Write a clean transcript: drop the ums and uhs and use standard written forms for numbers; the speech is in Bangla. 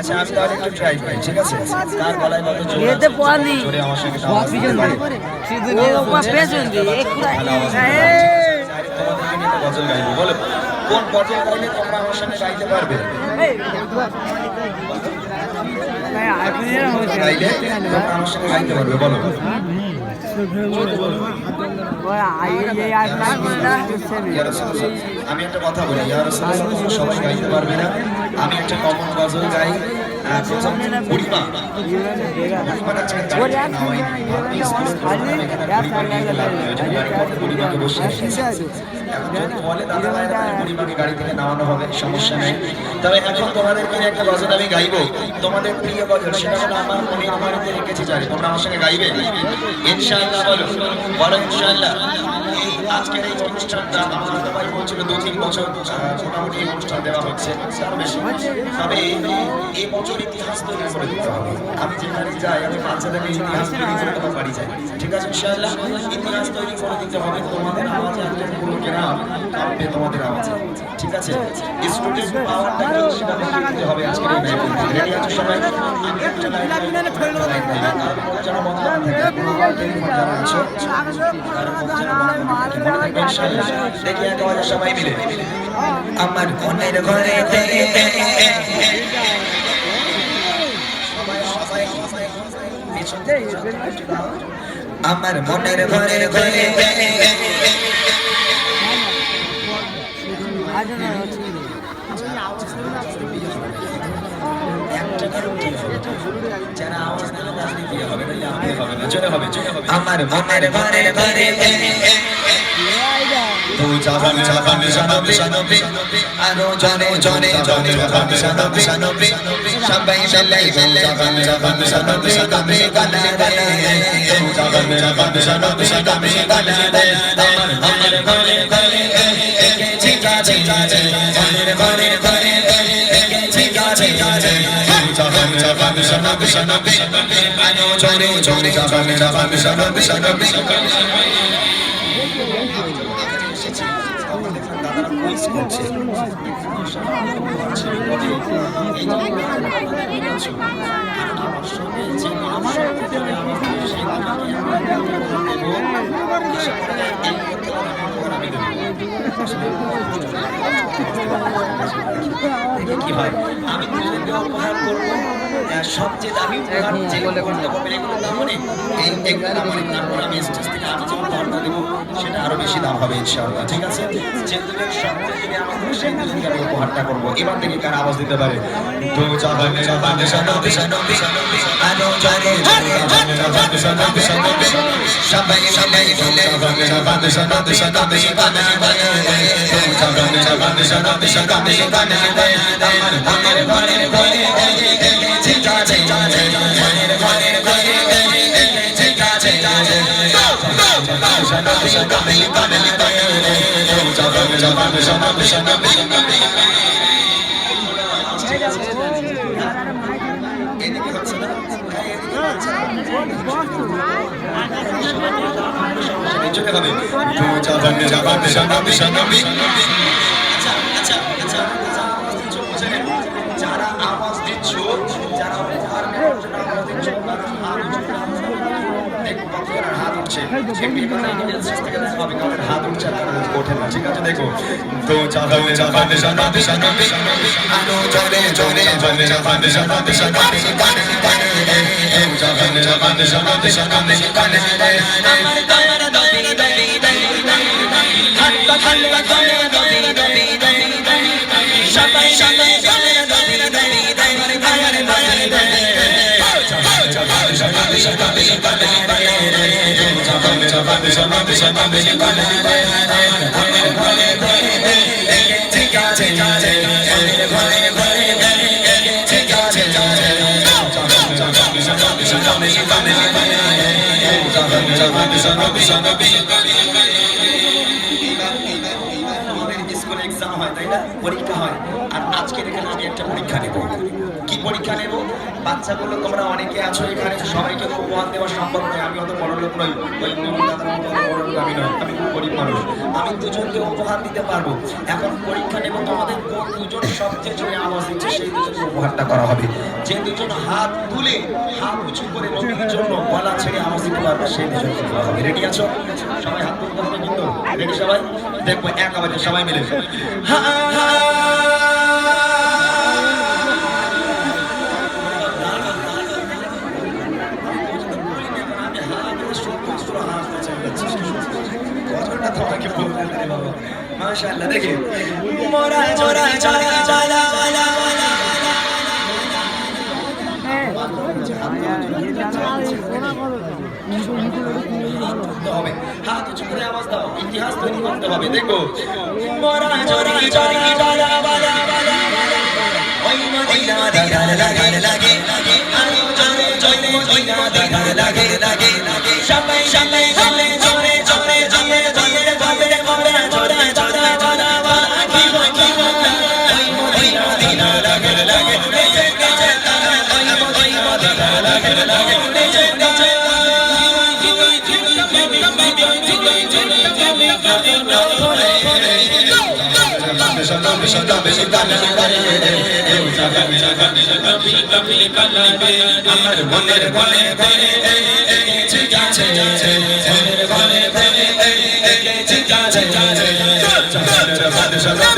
আচ্ছা আমি তাহলে একটু ট্রাই করি, ঠিক আছে? কার গলায় কত জোর আছে জোরে আমার সঙ্গে আওয়াজ দিতে পারে। তোমাদেরকে নিয়ে গজল গাইবো, বলো কোন গজল গাইলে তোমরা আমার সঙ্গে গাইতে পারবে? গাইলে তোমরা আমার সঙ্গে গাইতে পারবে, বলো। আমি একটা কথা বলি, ইয়া রাসূলুল্লাহ তোমরা সবাই গাইতে পারবে না, আমি একটা কমন গজল গাই। প্রথম বুড়িমা বুড়িমাটা আজকে গাড়ি না হয় বুড়িমাকে বসে এখন যদি বলে দাদা ভাইরা বুড়িমাকে গাড়ি থেকে নামানো হবে, সমস্যা নেই। তবে এখন তোমাদেরকে একটা গজল আমি গাইবো, তোমাদের প্রিয় গজল, সেটা হলো আমার মনে আমার রেখেছি জানি। তোমরা আমার সঙ্গে গাইবে ইনশাআল্লাহ, বলো বলো ইনশাআল্লাহ। এই আজকের এই অনুষ্ঠানটা আমার দাদাভাই বলছিল 2-3 বছর মোটামুটি এই অনুষ্ঠান দেওয়া হচ্ছে, তার বেশি। তবে এই বছর ইতিহাস তৈরি করে দিতে হবে। আমি যেখানে যাই আমি বাচ্চাদেরকে ইতিহাস তৈরি করে তোমার বাড়ি যাই, ঠিক আছে? ইনশাআল্লাহ ইতিহাস তৈরি করে দিতে হবে। তোমাদের আওয়াজে একটা পুরো গ্রাম কাঁপবে, তোমাদের আওয়াজে, ঠিক আছে? স্টুডেন্ট পাওয়ারটা কি সেটা দেখিয়ে দিতে হবে আজকের এই ম্যাচে। রেডি আছো সবাই? আমি একটা লাইন যেন মনে না থাকে, মোবাইল টেলিফোন যারা আছো দেখি একটা আওয়াজ সবাই মিলে। আমার মনের ঘরে আমার মনের ঘরে ঘরে আমার মনের ঘরে ঘরে তু জাহান জাহান জানবে জানবে আরো জানে জানে জানে জাহান জানবে জানবে সবাই মিলে জাহান জাহান জানবে জানবে গানা গানা তু জাহান জাহান জানবে জানবে গানা গানা আমার ঘরে ঘরে চিকা চিকা মনের ঘরে ঘরে চিকা চিকা জাহান জাহান জানবে জানবে আরো জানে জানে জাহান জাহান জানবে জানবে করছে কি হয় আমি উপহার করবো সবচেয়ে দামি উপহার যেগুলো করতে পারবেন এগুলো দাম অনেক, এগুলো দাম অনেক। তারপর আমি স্টেজ থেকে আমি যখন ধর্ণা দেবো সেটা আরো বেশি দাম হবে ইনশাআল্লাহ, ঠিক আছে? যেগুলোর সবচেয়ে থেকে আমাদের সেগুলোকে আমি উপহারটা করবো। এবার থেকে কার আওয়াজ দিতে পারে? তো জাহান জাহান জানবে জানবে আরো জানে জানে জাহান জানবে জানবে সবাই সবাই মিলে জাহান জানবে জানবে গানা গানা তো জাহান জাহান জানবে জানবে গানা গানা আমার ঘরে ঘরে চিকা চিকা মনের ঘরে ঘরে চিকা চিকা জানবে জানবে গানা গানা তো জাহান জাহান জানবে জানবে এদিকে হচ্ছে না চলে হবে তো জাহান জাহান জানবে জানবে। আচ্ছা আচ্ছা আচ্ছা যারা আওয়াজ দিচ্ছ, যারা উপহার নেওয়ার জন্য আওয়াজ দিচ্ছ, দেখো কতজনের হাত উঠছে। হাত উঠছে ওঠে না, ঠিক আছে? দেখো তো জাহান জাহান জানবে জানবে আরো জোরে জোরে জোরে জাহান জানবে জানবে গানে গানে জাহান জাহান জানবে জানবে গানে আমার তোমার দবি দবি হাত্তা খাল্লা করে দবি দবি সবাই সবাই গানে দবি দবি আমার ভাইয়ার ভাইয়ার জাহান জাহান জানবে জানবে গানে জাহান জাহান জানবে জানবে গানে আমার ঘরে ঘরে চিকা চিকা মনের ঘরে ঘরে চিকা চিকা জাহান জাহান জানবে জানবে গানে জাহান জাহান জানবে জানবে। স্কুলে এক্সাম হয় তাই না, পরীক্ষা হয়, আর আজকে এখানে আমি একটা পরীক্ষা নেব। কি পরীক্ষা নেব? বাচ্চাগুলো তোমরা অনেকে আছো এখানে, সবাইকে উপহার দেওয়া সম্ভব নয়। আমি অত বড় লোক নই, ওই দাদার মতো বড় লোক আমি নয়, আমি খুব গরিব মানুষ। আমি দুজনকে উপহার দিতে পারবো। এখন পরীক্ষা নেব তোমাদের কোন দুজন সবচেয়ে জোরে আওয়াজ দিচ্ছে সেই দুজনকে উপহারটা করা হবে। যে দুজন হাত তুলে হাত উঁচু করে নবীর জন্য গলা ছেড়ে আওয়াজ দিতে পারবে সেই দুজনকে দেওয়া হবে। রেডি আছো? সবাই হাত তুলতে হবে কিন্তু। রেডি সবাই? দেখবো এক আওয়াজে সবাই মিলে মাশাআল্লাহ। দেখে মোরা মোরা চালা চালা চালা হবে। হাত উঁচু করে আওয়াজ দাও, ইতিহাস তৈরি করতে হবে। দেখো মোরা মোরা চালা চালা চালা ওই মদিনা দিদার লাগে লাগে লাগে আলো জলে জলে মদিনা দিদার লাগে লাগে লাগে সবাই সবাই চলে চলে চলে চলে চলে চলে মোরা মোরা চালা চালা কি কি ওই মদিনা দিদার লাগে লাগে নেচে নেচে তারা ওই মদিনা লাগে লাগে নেচে নেচে আমার মনের ঘরে ঘরে ঠিক আছে ঘরে ঘরে ঠিক আছে জোরে জোরে